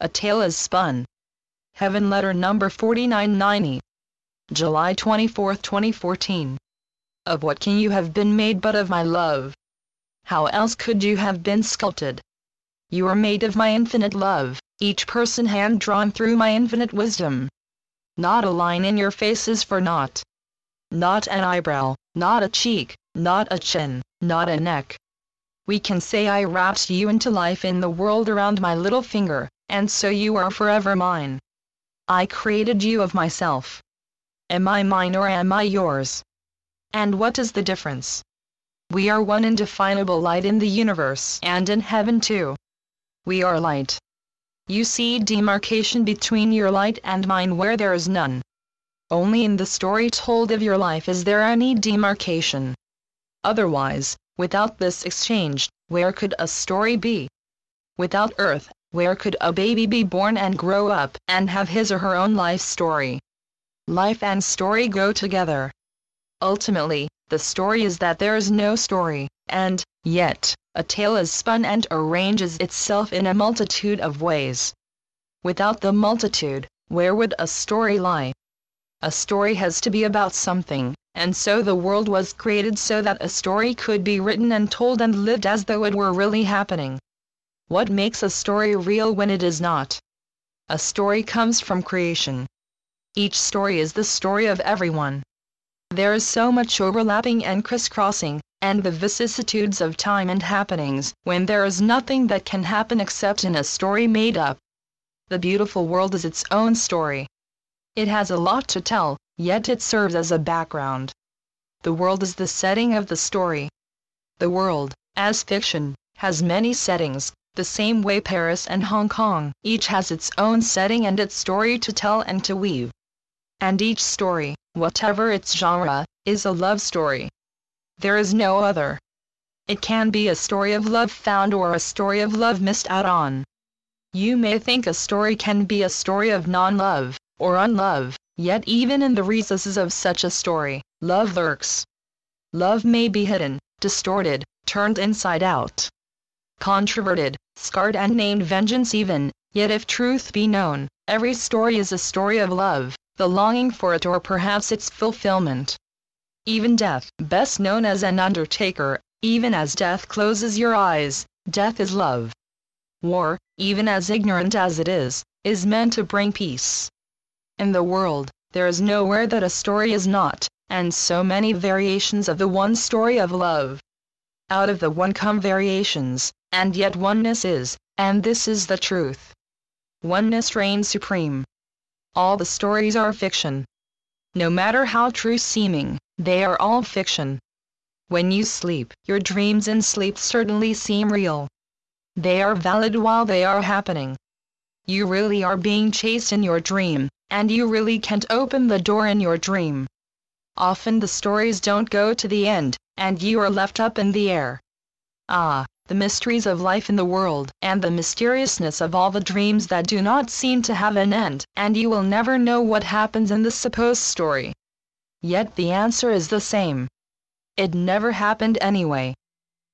A tale is spun. Heaven letter number 4990. July 24, 2014. Of what can you have been made but of my love? How else could you have been sculpted? You are made of my infinite love, each person hand-drawn through my infinite wisdom. Not a line in your face is for naught. Not an eyebrow, not a cheek, not a chin, not a neck. We can say I wrapped you into life in the world around my little finger, and so you are forever mine. I created you of myself. Am I mine or am I yours? And what is the difference? We are one indefinable light in the universe and in heaven too. We are light. You see demarcation between your light and mine where there is none. Only in the story told of your life is there any demarcation. Otherwise, without this exchange, where could a story be? Without Earth, where could a baby be born and grow up and have his or her own life story? Life and story go together. Ultimately, the story is that there is no story, and, yet, a tale is spun and arranges itself in a multitude of ways. Without the multitude, where would a story lie? A story has to be about something, and so the world was created so that a story could be written and told and lived as though it were really happening. What makes a story real when it is not? A story comes from creation. Each story is the story of everyone. There is so much overlapping and crisscrossing, and the vicissitudes of time and happenings, when there is nothing that can happen except in a story made up. The beautiful world is its own story. It has a lot to tell, yet it serves as a background. The world is the setting of the story. The world, as fiction, has many settings, the same way Paris and Hong Kong, each has its own setting and its story to tell and to weave. And each story, whatever its genre, is a love story. There is no other. It can be a story of love found or a story of love missed out on. You may think a story can be a story of non-love, or unlove, yet even in the recesses of such a story, love lurks. Love may be hidden, distorted, turned inside out, controverted, scarred and named vengeance even, yet if truth be known, every story is a story of love, the longing for it or perhaps its fulfillment. Even death, best known as an undertaker, even as death closes your eyes, death is love. War, even as ignorant as it is meant to bring peace. In the world, there is nowhere that a story is not, and so many variations of the one story of love. Out of the one come variations, and yet oneness is, and this is the truth. Oneness reigns supreme. All the stories are fiction. No matter how true seeming, they are all fiction. When you sleep, your dreams in sleep certainly seem real. They are valid while they are happening. You really are being chased in your dream, and you really can't open the door in your dream. Often the stories don't go to the end, and you are left up in the air. Ah, the mysteries of life in the world, and the mysteriousness of all the dreams that do not seem to have an end, and you will never know what happens in the supposed story. Yet the answer is the same. It never happened anyway.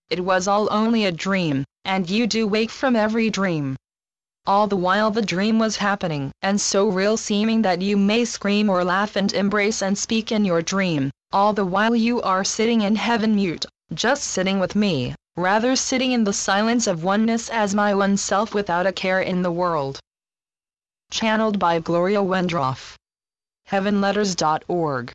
It was all only a dream, and you do wake from every dream. All the while the dream was happening, and so real seeming that you may scream or laugh and embrace and speak in your dream, all the while you are sitting in heaven mute, just sitting with me, rather sitting in the silence of oneness as my one self without a care in the world. Channeled by Gloria Wendroff. heavenletters.org